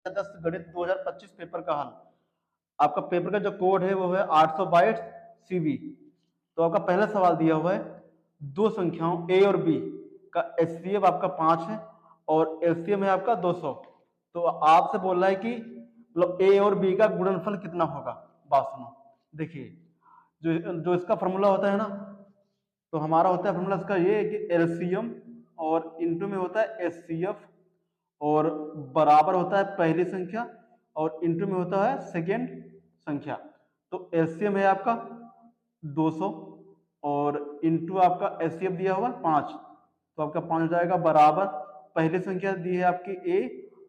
10 गणित 2025 पेपर का हल। आपका पेपर का जो कोड है वो है 800 बाइट्स सीबी। तो आपका पहला सवाल दिया हुआ है, दो संख्याओं ए और बी का एचसीएफ आपका 5 है और एलसीएम है आपका 200। तो आपसे बोल रहा है कि मतलब ए और बी का गुणनफल कितना होगा। बात सुनो, देखिए जो जो इसका फॉर्मूला होता है ना, तो हमारा होता है फॉर्मूला इसका ये है कि एलसीएम और इनटू में होता है एचसीएफ और बराबर होता है पहली संख्या और इनटू में होता है सेकेंड संख्या। तो एलसीएम है आपका 200 और इनटू आपका एचसीएफ दिया हुआ 5, तो आपका 5 हो जाएगा बराबर पहली संख्या दी है आपकी ए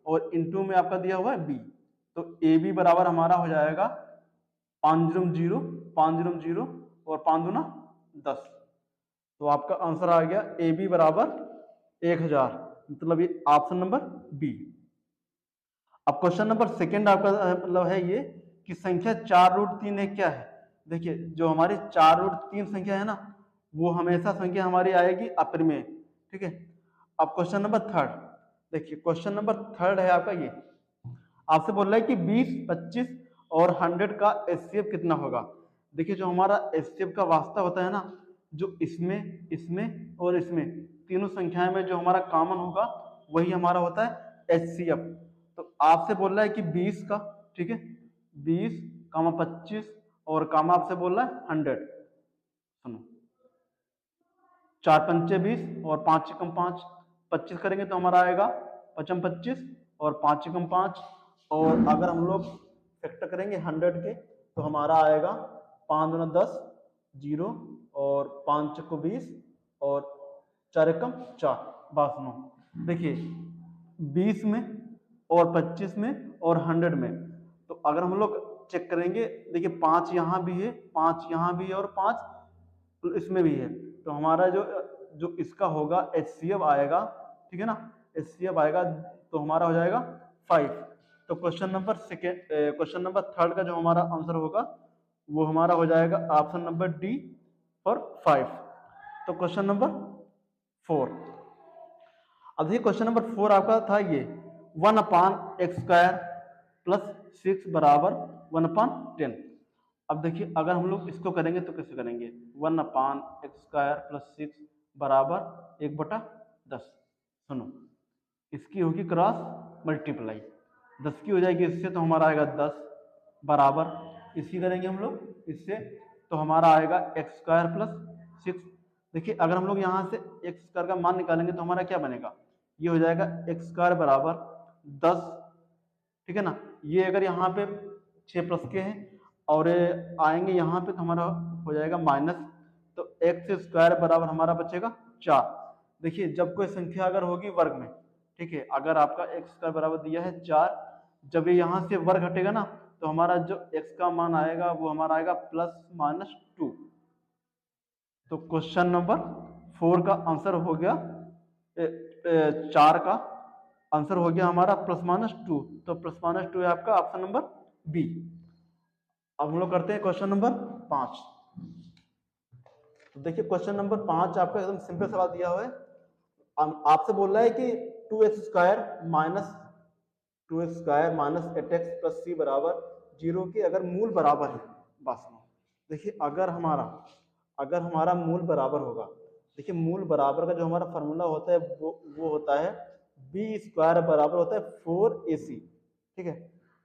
और इनटू में आपका दिया हुआ है बी। तो ए बी बराबर हमारा हो जाएगा 500 500 और 5 दूना 10। तो आपका आंसर आ गया ए बी बराबर 1000, मतलब ये ऑप्शन नंबर बी। अब क्वेश्चन नंबर सेकंड आपका मतलब है ये कि संख्या 4√3 है क्या है। देखिए जो हमारी 4√3 संख्या है ना, वो हमेशा संख्या हमारी आएगी अप्रमेय, ठीक है। अब क्वेश्चन नंबर थर्ड, देखिए क्वेश्चन नंबर थर्ड है आपका ये, आपसे बोल रहा है कि 20, 25 और 100 का एचसीएफ कितना होगा। देखिए जो हमारा एचसीएफ का वास्ता होता है ना, जो इसमें इसमें और इसमें तीनों संख्याएं में जो हमारा कॉमन होगा वही हमारा होता है एचसीएफ। तो आपसे बोल रहा है कि 20 का, ठीक है, 20, 25 और कामा आपसे बोल रहा है 100। सुनो, 4 पंचे 20 और 5 एकम 5, 25 करेंगे तो हमारा आएगा 5 25 और 5 एकम 5। और अगर हम लोग फैक्टर करेंगे 100 के तो हमारा आएगा 5 दूना 10 जीरो और 5 को 20 और 4 एकम 4। बात सुनो, देखिए 20 में और 25 में और 100 में, तो अगर हम लोग चेक करेंगे, देखिए 5 यहाँ भी है, 5 यहाँ भी है और 5 इसमें भी है, तो हमारा जो जो इसका होगा एचसीएफ आएगा, ठीक है ना, एचसीएफ आएगा तो हमारा हो जाएगा 5। तो question number second, question number third का जो हमारा आंसर होगा वो हमारा हो जाएगा ऑप्शन नंबर डी फॉर 5। तो क्वेश्चन नंबर 4, अब देखिए क्वेश्चन नंबर 4 आपका था ये 1/x² प्लस 6 बराबर 1/10। अब देखिए अगर हम लोग इसको करेंगे तो कैसे करेंगे, 1/x² प्लस 6 बराबर 1/10। सुनो, इसकी होगी क्रॉस मल्टीप्लाई, 10 की हो जाएगी इससे तो हमारा आएगा 10 बराबर, इसकी करेंगे हम लोग इससे तो हमारा आएगा x² प्लस 6। देखिए अगर हम लोग यहाँ से x² का मान निकालेंगे तो हमारा क्या बनेगा, ये हो जाएगा x² बराबर 10, ठीक है ना। ये अगर यहाँ पे 6 प्लस के हैं और आएंगे यहाँ पे तो हमारा हो जाएगा माइनस, तो x² बराबर हमारा बचेगा 4। देखिए जब कोई संख्या अगर होगी वर्ग में, ठीक है, अगर आपका x² बराबर दिया है 4, जब ये यहाँ से वर्ग हटेगा ना तो हमारा जो x का मान आएगा वो हमारा आएगा ±2। तो क्वेश्चन नंबर 4 का आंसर हो गया 4 का आंसर हो गया हमारा ±2। तो ±2 है आपका ऑप्शन नंबर बी। अब हम लोग करते हैं क्वेश्चन नंबर 5। तो देखिए क्वेश्चन नंबर 5 आपका एकदम सिंपल सवाल दिया हुआ है, आपसे बोल रहा है कि 2x² minus 8x plus c बराबर 0 के अगर मूल बराबर है। बस देखिए अगर हमारा मूल बराबर होगा, देखिए मूल बराबर का जो हमारा फॉर्मूला होता है वो होता है b² बराबर होता है 4ac, ठीक है।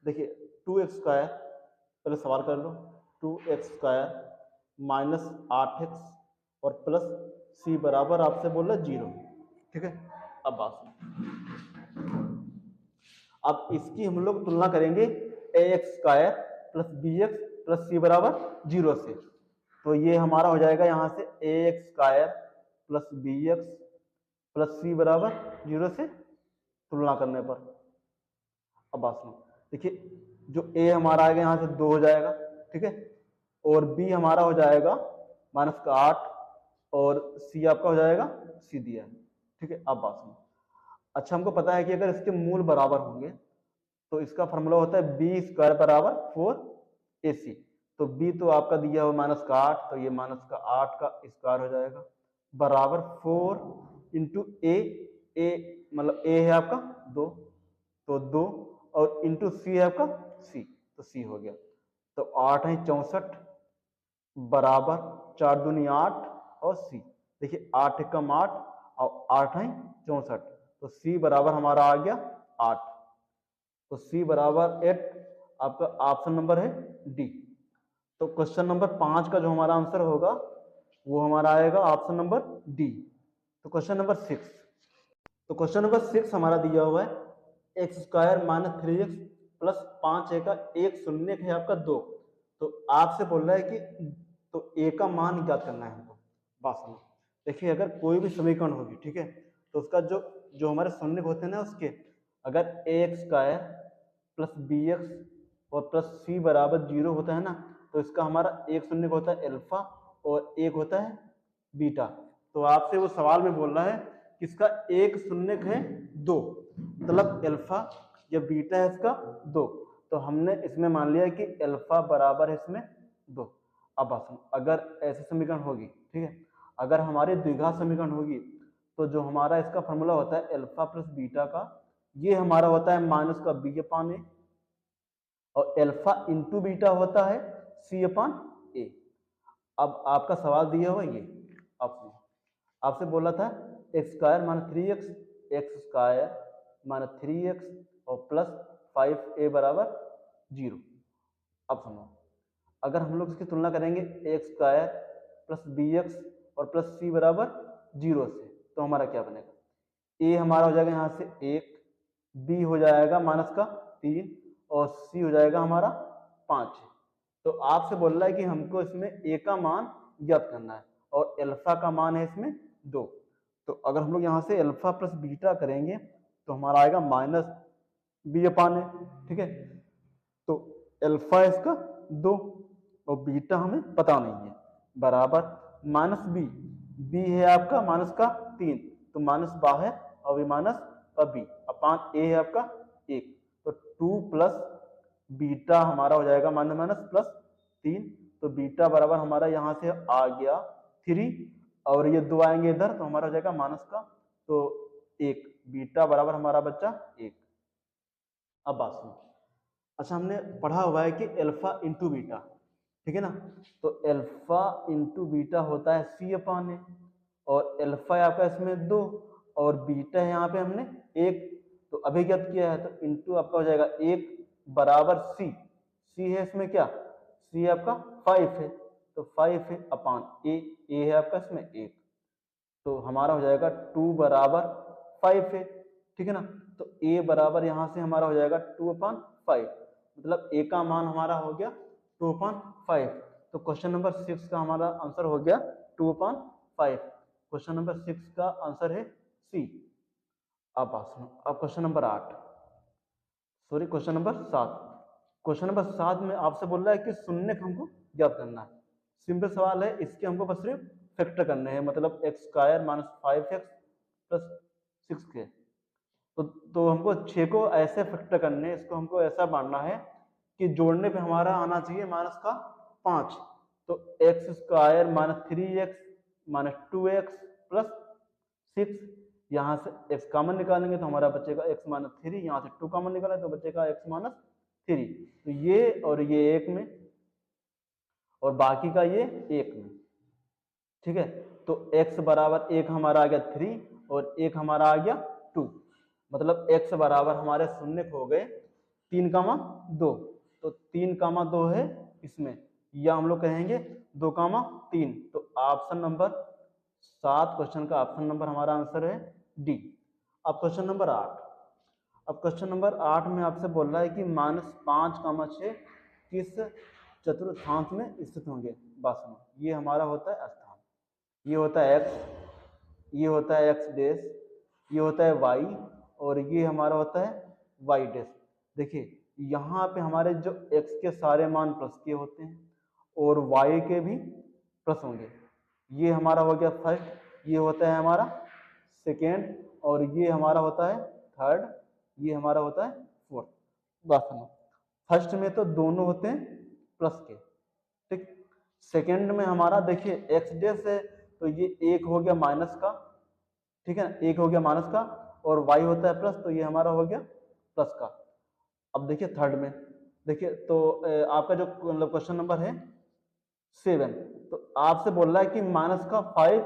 देखिए 2x², पहले सवाल कर लो, 2x² माइनस 8x और प्लस c बराबर आपसे बोल रहा है 0, ठीक है। अब बात अब इसकी हम लोग तुलना करेंगे ax² plus bx plus c बराबर 0 से, तो ये हमारा हो जाएगा यहाँ से ax² plus bx plus c बराबर 0 से तुलना करने पर। अब बात सुनो, देखिए जो a हमारा आएगा यहाँ से 2 हो जाएगा, ठीक है, और b हमारा हो जाएगा -8 और c आपका हो जाएगा c दिया है, ठीक है। अब बात सुनो, अच्छा हमको पता है कि अगर इसके मूल बराबर होंगे तो इसका फॉर्मूला होता है b² बराबर 4ac। तो b तो आपका दिया हुआ -8, तो ये -8 का स्क्वायर हो जाएगा बराबर 4 इंटू a मतलब a है आपका 2, तो 2 और इंटू सी है आपका सी, तो सी हो गया। तो 8 है 64 बराबर 4 दूनी 8 और सी। देखिए 8 एकम 8 और 8 है 64, तो सी बराबर हमारा आ गया 8। तो सी बराबर 8 आपका ऑप्शन नंबर है डी। तो क्वेश्चन नंबर 5 का जो हमारा आंसर होगा वो हमारा आएगा ऑप्शन नंबर डी। तो क्वेश्चन नंबर 6, तो क्वेश्चन नंबर 6 हमारा दिया हुआ है x square minus 3x plus 5 ए का एक शून्य है आपका 2। तो आपसे बोल रहा है कि तो ए का मान ज्ञात करना है हमको। बात सुनो, देखिए अगर कोई भी समीकरण होगी, ठीक है, तो उसका जो जो हमारे शून्य होते हैं ना, उसके अगर A X square plus B x और प्लस सी बराबर 0 होता है ना, तो इसका हमारा एक शून्य होता है अल्फा और एक होता है बीटा। तो आपसे वो सवाल में बोल रहा है कि इसका एक शून्य है 2, मतलब अल्फा या बीटा है इसका 2। तो हमने इसमें मान लिया कि अल्फा बराबर है इसमें 2। अब अगर ऐसी समीकरण होगी, ठीक है, अगर हमारी द्विघात समीकरण होगी तो जो हमारा इसका फॉर्मूला होता है अल्फा प्लस बीटा का, ये हमारा होता है माइनस का बी अपान ए, और अल्फा इंटू बीटा होता है सी अपान ए। अब आपका सवाल दिया हुआ ये आपसे बोला था x square minus 3x, x square minus 3x और प्लस 5a बराबर 0। अब सुनो, अगर हम लोग इसकी तुलना करेंगे x square plus B x और प्लस सी बराबर 0 से, तो हमारा क्या बनेगा, ए हमारा हो जाएगा यहाँ से 1, बी हो जाएगा माइनस का 3 और सी हो जाएगा हमारा 5। तो आपसे बोल रहा है कि हमको इसमें ए का मान ज्ञात करना है और अल्फा का मान है इसमें 2। तो अगर हम लोग यहाँ से अल्फा प्लस बीटा करेंगे तो हमारा आएगा माइनस बी अपान ए, ठीक है। तो अल्फा इसका 2 और बीटा हमें पता नहीं है, बराबर माइनस बी, बी है आपका माइनस का 3, तो माइनस बाहर और भी माइनस का बी अपान ए है आपका 1। तो 2 प्लस बीटा हमारा हो जाएगा माइनस माइनस प्लस 3, तो बीटा बराबर हमारा यहाँ से आ गया 3 और ये 2 आएंगे इधर, तो हमारा हो जाएगा माइनस का तो 1, बीटा बराबर हमारा बच्चा 1। अब बात सुनो, अच्छा हमने पढ़ा हुआ है कि अल्फा इंटू बीटा, ठीक है ना, तो अल्फा इंटू बीटा होता है सी अपान ए, और अल्फा है आपका इसमें 2 और बीटा है यहाँ पे हमने 1, तो अभी ज्ञात किया है, तो इंटू आपका हो जाएगा 1 बराबर सी, सी है इसमें क्या, सी आपका 5 है, तो 5 है अपान ए, ए है आपका इसमें 1, तो हमारा हो जाएगा 2 बराबर 5 है, ठीक है ना। तो ए बराबर यहाँ से हमारा हो जाएगा 2 अपान 5, मतलब ए का मान हमारा हो गया 2 अपान 5। तो क्वेश्चन नंबर 6 का हमारा आंसर हो गया 2 अपान 5। क्वेश्चन नंबर 6 का आंसर है सी। अब question number 8, sorry question number 7। Question number 7 में आपसे बोल रहा है कि शून्य हमको ज्ञात करना है। सिंपल सवाल है, इसके हमको बस सिर्फ फैक्टर करने हैं, मतलब x square minus 5x plus 6k। तो हमको 6 को ऐसे फैक्टर करने हैं, इसको हमको ऐसा बांटना है कि जोड़ने पे हमारा आना चाहिए माइनस का 5। तो x square minus 3x minus 2x plus 6, यहाँ से x कॉमन निकालेंगे तो हमारा बचेगा x माइनस 3, यहाँ से 2 कॉमन निकालें तो बचेगा x माइनस 3। तो ये और ये 1 में और बाकी का ये 1 में, ठीक है। तो x बराबर 1 हमारा आ गया 3 और 1 हमारा आ गया 2, मतलब x बराबर हमारे शून्य हो गए 3,2। तो 3,2 है इसमें, या हम लोग कहेंगे 2,3। तो ऑप्शन नंबर 7 क्वेश्चन का ऑप्शन नंबर हमारा आंसर है डी। अब क्वेश्चन नंबर 8, अब क्वेश्चन नंबर 8 में आपसे बोल रहा है कि -5,6 किस चतुर्थांश में स्थित होंगे। बात सुनो, ये हमारा होता है स्थान, ये होता है x, ये होता है x डैश, ये होता है y और ये हमारा होता है y डैश। देखिए यहाँ पे हमारे जो x के सारे मान प्लस के होते हैं और y के भी प्लस होंगे। ये हमारा हो गया फर्स्ट, ये होता है हमारा सेकेंड और ये हमारा होता है थर्ड, ये हमारा होता है फोर्थ। बात सुनो, फर्स्ट में तो दोनों होते हैं प्लस के, ठीक। सेकेंड में हमारा देखिए एक्स डैश है तो ये 1 हो गया माइनस का, ठीक है ना, 1 हो गया माइनस का और y होता है प्लस, तो ये हमारा हो गया प्लस का। अब देखिए थर्ड में, देखिए तो आपका जो मतलब क्वेश्चन नंबर है 7, तो आपसे बोल रहा है कि माइनस का 5,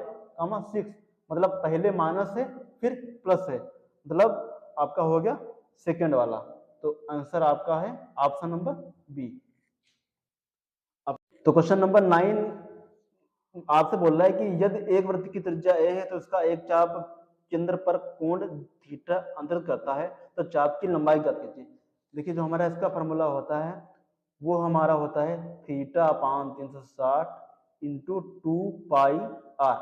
6, मतलब पहले माइनस है फिर प्लस है, मतलब आपका हो गया सेकेंड वाला। तो आंसर आपका है ऑप्शन नंबर बी। अब तो क्वेश्चन नंबर 9 आपसे बोल रहा है कि यदि एक वृत्त की त्रिज्या ए है तो उसका एक चाप केंद्र पर कोण थीटा अंतरित करता है, तो चाप की लंबाई ज्ञात कीजिए। देखिए जो हमारा इसका फॉर्मूला होता है वो हमारा होता है theta upon 360 into 2 pi r.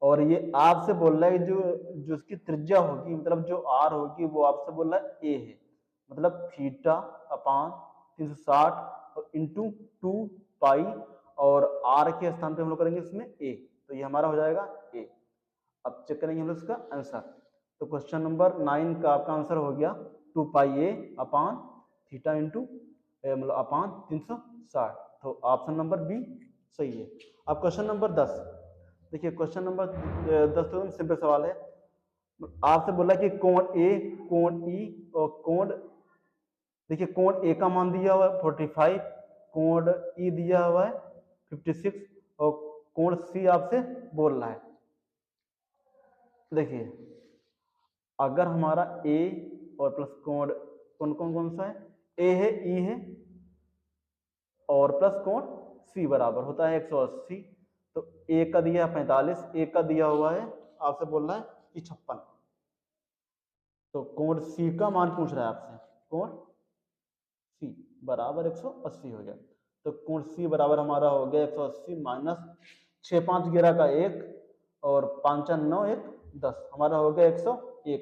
और ये आपसे बोल रहा है जो जो उसकी त्रिज्या होगी, मतलब जो आर होगी, वो आपसे बोल रहा है ए है, मतलब थीटा अपान 360 इंटू 2 पाई, और आर के स्थान पे हम लोग करेंगे इसमें ए, तो ये हमारा हो जाएगा ए। अब चेक करेंगे हम लोग इसका आंसर। तो क्वेश्चन नंबर 9 का आपका आंसर हो गया 2 पाई ए अपान थीटा इंटू मतलब अपान 360। तो ऑप्शन नंबर बी सही है। अब क्वेश्चन नंबर 10, देखिए क्वेश्चन नंबर 10 तो सिंपल सवाल है। आपसे बोला कि कोण ए, कोण ई और कोण, देखिए कोण ए का मान दिया हुआ है 45, कोण ई दिया हुआ है 56, और कोण सी आपसे बोल रहा है। देखिए अगर हमारा ए और प्लस कोण कौन कौन कौन सा है, ए है, ई है और प्लस कोण सी बराबर होता है 180। तो ए का दिया 45, ए का दिया हुआ है आपसे बोल रहा है कि 56, तो कोण सी का मान पूछ रहा है आपसे, कोण सी बराबर 180 हो गया। तो कोण सी बराबर हमारा हो गया 180 माइनस 6 5 11 का 1 और 5 9 1 10, हमारा हो गया 101।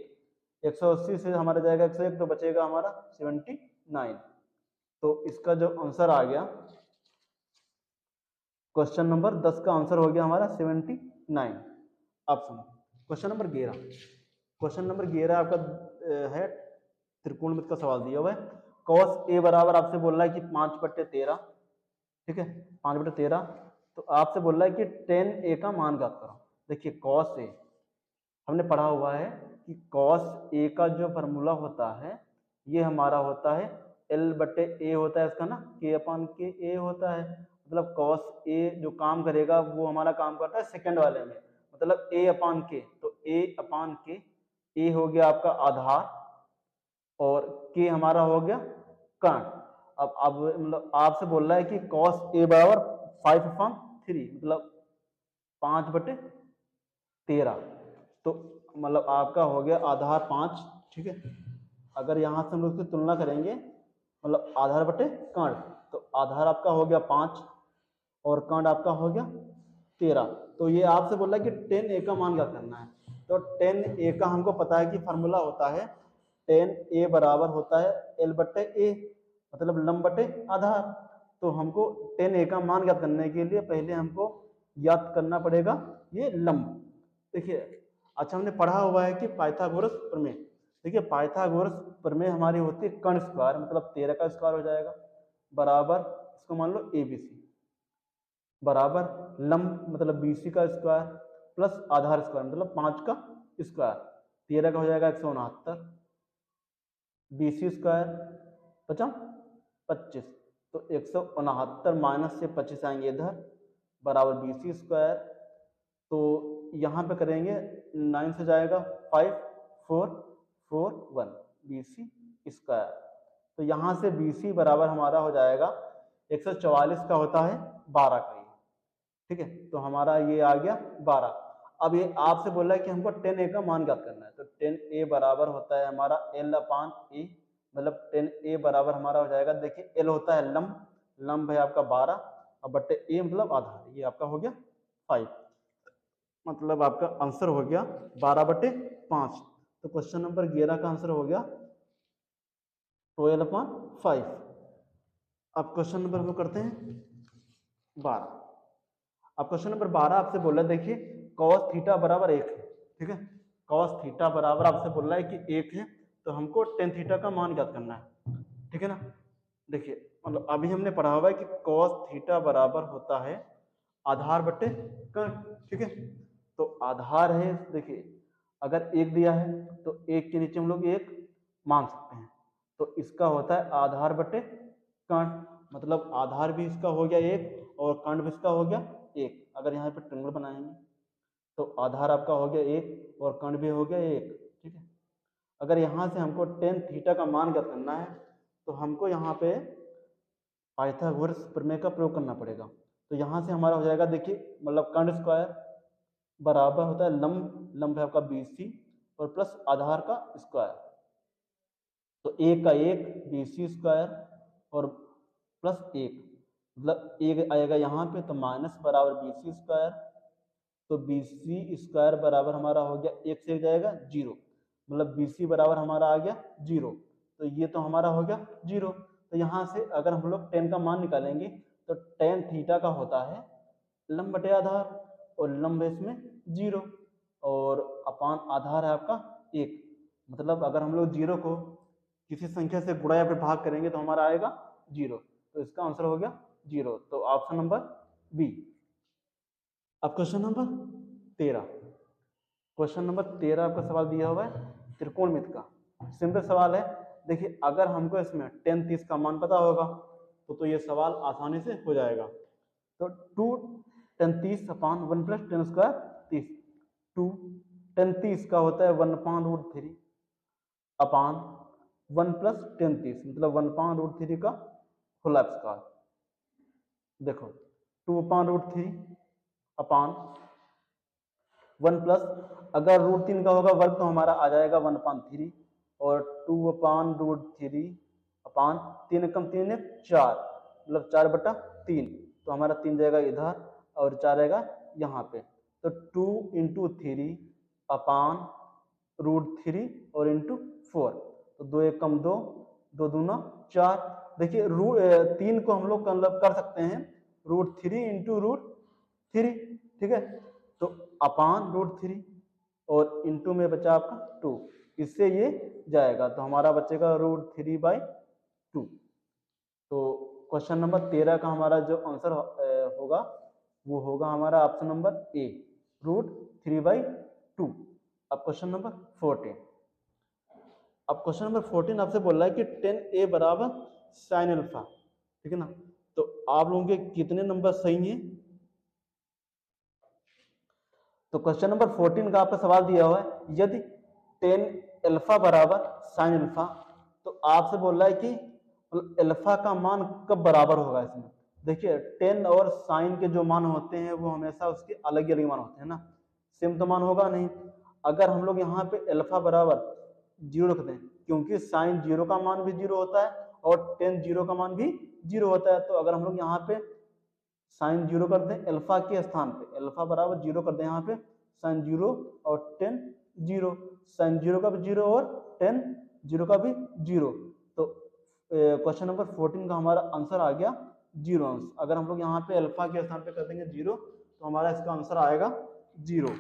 180 से हमारा जाएगा 101, तो बचेगा हमारा 79। तो इसका जो आंसर आ गया क्वेश्चन नंबर 10 का आंसर हो गया हमारा 79 option. Question number 11, question number 11 आपका है त्रिकोणमिति का सवाल दिया हुआ है। cos ए बराबर आपसे बोल रहा है कि 5/13, ठीक है 5/13। तो आपसे बोल रहा है कि tan ए का मान ज्ञात करो। देखिए cos ए हमने पढ़ा हुआ है कि cos ए का जो फॉर्मूला होता है ये हमारा होता है L/A होता है इसका ना, K/K A होता है, मतलब cos ए जो काम करेगा वो हमारा काम करता है सेकंड वाले में, मतलब A/K। तो A/K, ए हो गया आपका आधार और के हमारा हो गया कर्ण। अब मतलब आपसे बोल रहा है कि cos ए बराबर 5/3, मतलब 5/13। तो मतलब आपका हो गया आधार 5, ठीक है। अगर यहाँ से हम लोग इसकी तुलना करेंगे मतलब आधार बटे कर्ण, तो आधार आपका हो गया 5 और कर्ण आपका हो गया 13। तो ये आपसे बोल रहा है कि tan ए का मान क्या करना है। तो tan ए का हमको पता है कि फार्मूला होता है tan ए बराबर होता है L/A, मतलब लंब बटे आधार। तो हमको tan ए का मान ज्ञात करने के लिए पहले हमको ज्ञात करना पड़ेगा ये लंब। देखिए अच्छा हमने पढ़ा हुआ है कि पाइथागोरस प्रमेय, देखिए पाइथागोरस प्रमेय हमारी होती है कर्ण स्क्वायर, मतलब 13 का स्क्वायर हो जाएगा, बराबर इसको मान लो ABC, बराबर लंब मतलब BC का स्क्वायर प्लस आधार स्क्वायर मतलब 5 का स्क्वायर, 13 का हो जाएगा 169, BC स्क्वायर 25, तो 169 माइनस से 25 आएंगे इधर, बराबर BC स्क्वायर। तो यहाँ पे करेंगे 9 से जाएगा 5 4 4 1 BC स्क्वायर। तो यहाँ से BC बराबर हमारा हो जाएगा 144 का होता है 12 का, ये ठीक है। तो हमारा ये आ गया 12। अब ये आपसे बोला है कि हमको tan ए का मान ज्ञात करना है, तो tan ए बराबर होता है हमारा L/A, मतलब tan ए बराबर हमारा हो जाएगा, देखिए L होता है लंब, लंब है आपका 12 और बटे ए मतलब आधार, ये आपका हो गया 5, मतलब आपका आंसर हो गया 12/5। तो क्वेश्चन नंबर 11 का आंसर हो गया 12/5। अब क्वेश्चन नंबर हम करते हैं 12। अब क्वेश्चन नंबर 12 आपसे बोला देखिए cos थीटा बराबर 1 है, ठीक है। cos थीटा बराबर आपसे बोल रहा है कि 1 है, तो हमको tan थीटा का मान ज्ञात करना है, ठीक है ना। देखिए मतलब अभी हमने पढ़ा हुआ है कि cos थीटा बराबर होता है आधार बटे कर्ण, ठीक है। तो आधार है, देखिए अगर 1 दिया है तो 1 के नीचे हम लोग 1 मान सकते हैं, तो इसका होता है आधार बटे कर्ण, मतलब आधार भी इसका हो गया 1 और कर्ण भी इसका हो गया 1। अगर यहाँ पे ट्रायंगल बनाएंगे तो आधार आपका हो गया 1 और कर्ण भी हो गया 1, ठीक है। अगर यहाँ से हमको टेन थीटा का मान ज्ञात करना है तो हमको यहाँ पे पाइथागोरस प्रमेय का प्रयोग करना पड़ेगा। तो यहाँ से हमारा हो जाएगा, देखिए मतलब कर्ण स्क्वायर बराबर होता है लंब, लंब है आपका BC और प्लस आधार का स्क्वायर, तो 1 का 1 BC स्क्वायर और प्लस 1, मतलब 1 आएगा यहाँ पे तो माइनस बराबर BC स्क्वायर, तो BC स्क्वायर बराबर हमारा हो गया 1 से जाएगा 0, मतलब BC बराबर हमारा आ गया 0, तो ये तो हमारा हो गया 0। तो यहाँ से अगर हम लोग टेन का मान निकालेंगे तो टेन थीटा का होता है लंब बटे आधार, और लंब है इसमें 0 और अपान आधार है आपका 1, मतलब अगर हम लोग 0 को किसी संख्या से गुणा या फिर भाग करेंगे तो हमारा आएगा 0, तो इसका आंसर हो गया 0, तो ऑप्शन नंबर बी। अब क्वेश्चन नंबर 13, क्वेश्चन नंबर 13 आपका सवाल दिया हुआ है त्रिकोणमिति का, सिंपल सवाल है। देखिए अगर हमको इसमें 10 30 का मान पता होगा तो ये सवाल आसानी से हो जाएगा। तो 2 10 30 अपान 1 प्लस 10 स्क्वायर 30, 2 10 30 का होता है 1 अपान रूट 3 अपान 1 प्लस 10 30, मतलब 1 अपान रूट 3 का होल स्क्वायर। देखो 2 अपान रूट 3 अपान 1 प्लस, अगर रूट 3 का होगा वर्ग तो हमारा आ जाएगा 1 अपान 3 और 2 अपान रूट 3 अपान 3 कम 3 4, मतलब 4 बटा 3, तो हमारा 3 जाएगा इधर और 4 आएगा यहाँ पे, तो 2 इंटू 3 अपान रूट 3 और इंटू 4, तो 2 एक कम 2, 2 दूना 4। देखिए रूट 3 को हम लोग मतलब कर सकते हैं रूट 3 इंटू रूट 3, ठीक है, तो अपान रूट 3 और इंटू में बचा आपका 2, इससे ये जाएगा तो हमारा बचेगा रूट 3/2। तो क्वेश्चन नंबर 13 का हमारा जो आंसर होगा वो होगा हमारा ऑप्शन नंबर ए, रूट 3/2। अब क्वेश्चन नंबर 14, अब क्वेश्चन नंबर 14 आपसे बोल रहा है कि 10a बराबर साइन अल्फा, ठीक है ना, तो आप लोगों के कितने नंबर सही हैं। तो क्वेश्चन नंबर 14 का आपका सवाल दिया हुआ है यदि 10 अल्फा बराबर साइन अल्फा, तो आपसे बोल रहा है कि अल्फा का मान कब बराबर होगा इसमें। देखिए 10 और साइन के जो मान होते हैं वो हमेशा उसके अलग ही अलग मान होते हैं ना, सेम तो मान होगा नहीं। अगर हम लोग यहाँ पे अल्फा बराबर 0 रख दें, क्योंकि साइन 0 का मान भी 0 होता है और 10 0 का मान भी 0 होता है, तो अगर हम लोग यहाँ पे साइन 0 कर दें अल्फा के स्थान पे, अल्फा बराबर 0 कर दें यहाँ पे साइन 0 और 10 0, साइन 0 का भी 0 और 10 0 का भी 0, तो क्वेश्चन नंबर 14 का हमारा आंसर आ गया 0 अंश। अगर हम लोग यहाँ पे अल्फा के स्थान पे कर देंगे 0 तो हमारा इसका आंसर आएगा 0।